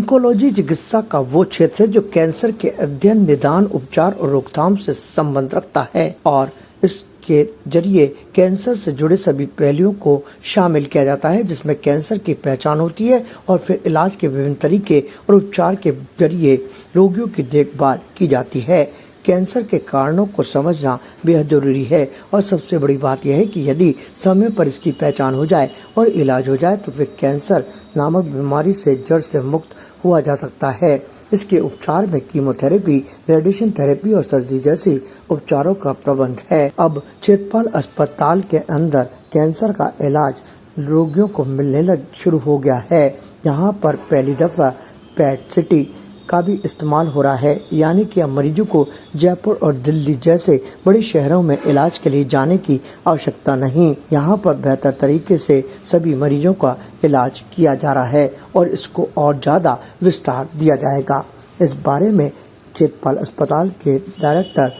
Oncology चिकित्सा का वो क्षेत्र है जो कैंसर के अध्ययन, निदान, उपचार और रोकथाम से संबंध रखता है और इसके जरिए कैंसर से जुड़े सभी पहलुओं को शामिल किया जाता है, जिसमें कैंसर की पहचान होती है और फिर इलाज के विभिन्न तरीके और उपचार के जरिए रोगियों की देखभाल की जाती है। कैंसर के कारणों को समझना बेहद जरूरी है और सबसे बड़ी बात यह है कि यदि समय पर इसकी पहचान हो जाए और इलाज हो जाए तो फिर कैंसर नामक बीमारी से जड़ से मुक्त हुआ जा सकता है। इसके उपचार में कीमोथेरेपी, रेडिएशन थेरेपी और सर्जरी जैसी उपचारों का प्रबंध है। अब चेतपाल अस्पताल के अंदर कैंसर का इलाज रोगियों को मिलने शुरू हो गया है। यहाँ पर पहली दफा पेट सिटी का भी इस्तेमाल हो रहा है, यानी कि अब मरीजों को जयपुर और दिल्ली जैसे बड़े शहरों में इलाज के लिए जाने की आवश्यकता नहीं। यहाँ पर बेहतर तरीके से सभी मरीजों का इलाज किया जा रहा है और इसको और ज़्यादा विस्तार दिया जाएगा। इस बारे में चेतपाल अस्पताल के डायरेक्टर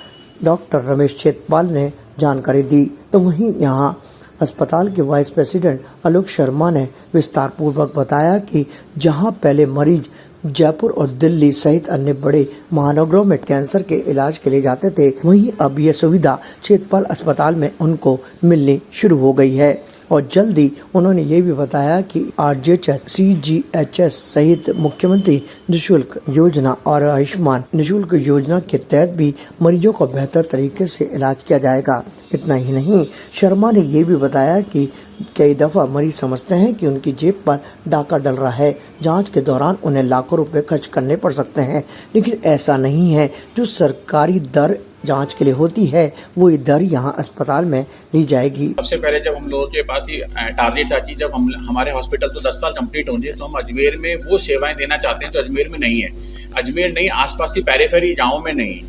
डॉक्टर रमेश चेतपाल ने जानकारी दी। तो वहीं यहाँ अस्पताल के वाइस प्रेसिडेंट आलोक शर्मा ने विस्तार पूर्वक बताया कि जहाँ पहले मरीज जयपुर और दिल्ली सहित अन्य बड़े महानगरों में कैंसर के इलाज के लिए जाते थे, वहीं अब यह सुविधा चेतपाल अस्पताल में उनको मिलनी शुरू हो गई है। और जल्दी उन्होंने ये भी बताया कि RGHS, CGHS सहित मुख्यमंत्री निःशुल्क योजना और आयुष्मान निःशुल्क योजना के तहत भी मरीजों को बेहतर तरीके से इलाज किया जाएगा। इतना ही नहीं, शर्मा ने ये भी बताया कि कई दफा मरीज समझते हैं कि उनकी जेब पर डाका डल रहा है, जांच के दौरान उन्हें लाखों रुपए खर्च करने पड़ सकते हैं, लेकिन ऐसा नहीं है। जो सरकारी दर जांच के लिए होती है वो दर यहाँ अस्पताल में ली जाएगी। सबसे पहले जब हम लोगों के पास ही टारगेट था कि जब हमारे हॉस्पिटल तो 10 साल कंप्लीट होंगे तो हम अजमेर में वो सेवाएं देना चाहते हैं जो अजमेर में नहीं है। अजमेर नहीं, आसपास की पेरिफेरी गाँव में नहीं।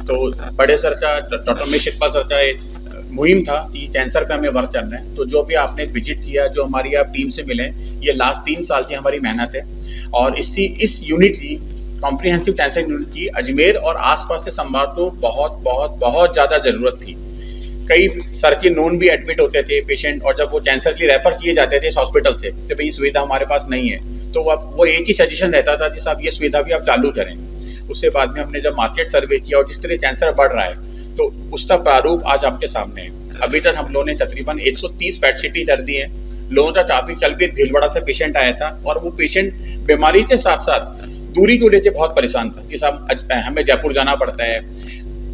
तो बड़े सर का, डॉक्टर रमेश चेतपाल सर का एक मुहिम था कि कैंसर पे हमें वर्क करना है। तो जो भी आपने विजिट किया, जो हमारी आप टीम से मिले, ये लास्ट 3 साल की हमारी मेहनत है और इस यूनिट की, कॉम्प्रिहेंसिव कैंसर यूनिट की अजमेर और आसपास से संभाग को बहुत ज़्यादा ज़रूरत थी। कई सर के नोन भी एडमिट होते थे पेशेंट, और जब वो कैंसर के लिए रेफर किए जाते थे इस हॉस्पिटल से तो भाई सुविधा हमारे पास नहीं है, तो वो एक ही सजेशन रहता था कि साहब ये सुविधा भी आप चालू करें। उससे बाद में हमने जब मार्केट सर्वे किया और जिस तरह कैंसर बढ़ रहा है तो उसका प्रारूप आज आपके सामने है। अभी तक हम लोगों ने तकरीबन 130 पेट सिटी कर दी है। लोगों का काफी, कल भी एक भीलवाड़ा से पेशेंट आया था और वो पेशेंट बीमारी के साथ साथ दूरी को लेकर बहुत परेशान था कि साहब हमें जयपुर जाना पड़ता है,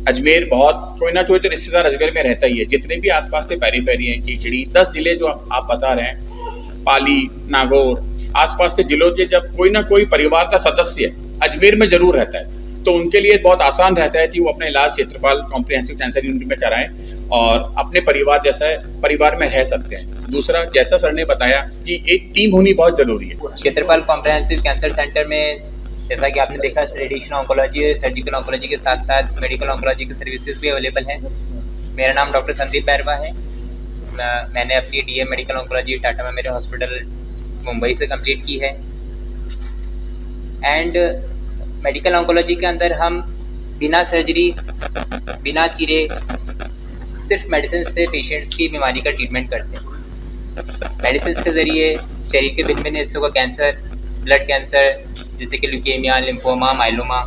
अजमेर बहुत कोई ना कोई तो रिश्तेदार अजमेर में रहता ही है। जितने भी आसपास के पेरीफेरी हैं, खिचड़ी 10 जिले जो आप बता रहे हैं, पाली, नागौर, आसपास के जिलों के जब कोई ना कोई परिवार का सदस्य अजमेर में जरूर रहता है तो उनके लिए बहुत आसान रहता है कि वो अपना इलाज चेतपाल कॉम्प्रिहेंसिव कैंसर यूनिट में कराएं और अपने परिवार जैसा परिवार में रह सकते हैं। दूसरा, जैसा सर ने बताया कि एक टीम होनी बहुत जरूरी है। चेतपाल कॉम्प्रिहेंसिव कैंसर सेंटर में जैसा कि आपने देखा, रेडिएशन ऑन्कोलॉजी, सर्जिकल ऑन्कोलॉजी के साथ साथ मेडिकल ऑन्कोलॉजी की सर्विसेज भी अवेलेबल हैं। मेरा नाम डॉक्टर संदीप बैरवा है। मैंने अपनी DM medical oncology Tata memorial hospital Mumbai से कंप्लीट की है। एंड मेडिकल ऑन्कोलॉजी के अंदर हम बिना सर्जरी, बिना चीरे, सिर्फ मेडिसिन से पेशेंट्स की बीमारी का ट्रीटमेंट करते हैं। मेडिसिन के ज़रिए शरीर के भिन्न भिन्न हिस्सों का कैंसर, ब्लड कैंसर जैसे कि ल्यूकेमिया, लिम्फोमा, माइलोमा,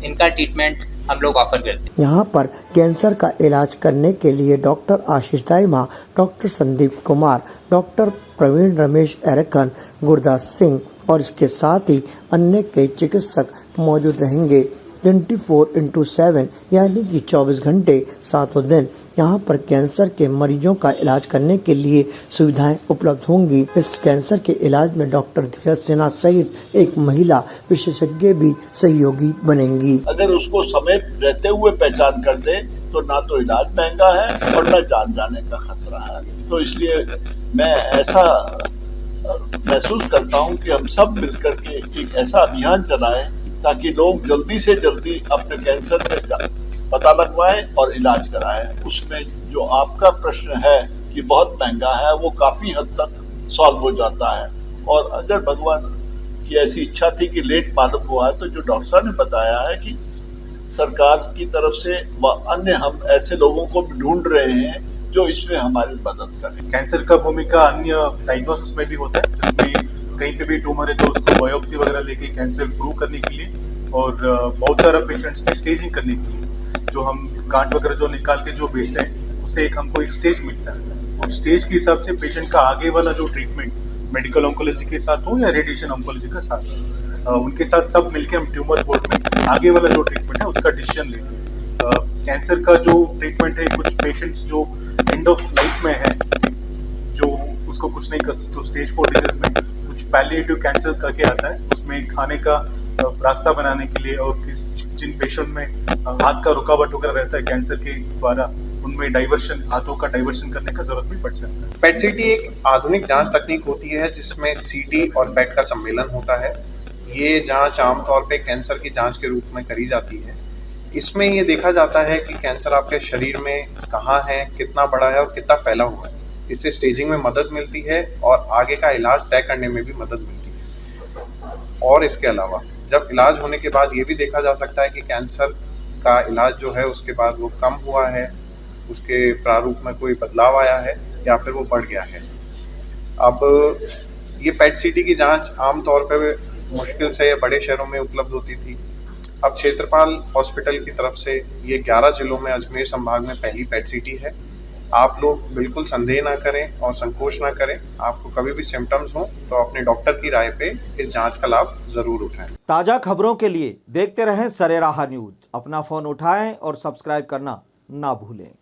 इनका ट्रीटमेंट हम लोग ऑफर करते हैं। यहाँ पर कैंसर का इलाज करने के लिए डॉक्टर आशीष दाइमा, डॉक्टर संदीप कुमार, डॉक्टर प्रवीण रमेश एरकन, गुरदास सिंह और इसके साथ ही अन्य कई चिकित्सक मौजूद रहेंगे। 24/7 यानी कि 24 घंटे 7 दिन यहाँ पर कैंसर के मरीजों का इलाज करने के लिए सुविधाएं उपलब्ध होंगी। इस कैंसर के इलाज में डॉक्टर धीरज सिन्हा सहित एक महिला विशेषज्ञ भी सहयोगी बनेंगी। अगर उसको समय रहते हुए पहचान कर दे तो ना तो इलाज महंगा है और ना जान जाने का खतरा है। तो इसलिए मैं ऐसा महसूस करता हूँ कि हम सब मिलकर के एक ऐसा अभियान चलाएं ताकि लोग जल्दी से जल्दी अपने कैंसर का पता लगवाएं और इलाज कराएं। उसमें जो आपका प्रश्न है कि बहुत महंगा है, वो काफी हद तक सॉल्व हो जाता है। और अगर भगवान की ऐसी इच्छा थी कि लेट मालूम हुआ है तो जो डॉक्टर साहब ने बताया है कि सरकार की तरफ से व अन्य हम ऐसे लोगों को भी ढूंढ रहे हैं जो इसमें हमारी मदद करें। कैंसर का भूमिका अन्य डायग्नोसिस में भी होता है, जिसमें कहीं पे भी ट्यूमर है तो उसको बायोप्सी वगैरह लेके कैंसर प्रूव करने के लिए, और बहुत सारा पेशेंट्स की स्टेजिंग करने के लिए जो हम गांठ वगैरह जो निकाल के जो बेचते हैं उससे एक हमको एक स्टेज मिलता है, और स्टेज के हिसाब से पेशेंट का आगे वाला जो ट्रीटमेंट मेडिकल ऑन्कोलॉजी के साथ हो या रेडिएशन ऑन्कोलॉजी के साथ उनके साथ सब मिलकर हम ट्यूमर बोर्ड में आगे वाला जो ट्रीटमेंट है उसका डिसीजन लेते हैं। कैंसर का जो ट्रीटमेंट है, कुछ पेशेंट्स जो एंड ऑफ लाइफ में है, जो उसको कुछ नहीं कर सकते, तो स्टेज 4 डिजीज में कुछ पैलिएटिव कैंसर करके आता है, उसमें खाने का रास्ता बनाने के लिए, और जिन पेशेंट में हाथ का रुकावट वगैरह रहता है कैंसर के द्वारा, उनमें डाइवर्शन, हाथों का डाइवर्शन करने का जरूरत भी पड़ सकता है। पेट सीटी एक आधुनिक जांच तकनीक होती है जिसमें सीटी और पेट का सम्मेलन होता है। ये जांच आमतौर पे कैंसर की जांच के रूप में करी जाती है। इसमें ये देखा जाता है कि कैंसर आपके शरीर में कहाँ है, कितना बड़ा है और कितना फैला हुआ है। इससे स्टेजिंग में मदद मिलती है और आगे का इलाज तय करने में भी मदद मिलती है। और इसके अलावा जब इलाज होने के बाद ये भी देखा जा सकता है कि कैंसर का इलाज जो है उसके बाद वो कम हुआ है, उसके प्रारूप में कोई बदलाव आया है या फिर वो बढ़ गया है। अब ये पेट सीटी की जांच आमतौर पे मुश्किल से या बड़े शहरों में उपलब्ध होती थी। अब क्षेत्रपाल हॉस्पिटल की तरफ से ये 11 जिलों में अजमेर संभाग में पहली पेट सीटी है। आप लोग बिल्कुल संदेह ना करें और संकोच ना करें। आपको कभी भी सिम्टम्स हो तो अपने डॉक्टर की राय पे इस जांच का लाभ जरूर उठाएं। ताज़ा खबरों के लिए देखते रहें सरेराह न्यूज। अपना फ़ोन उठाएं और सब्सक्राइब करना ना भूलें।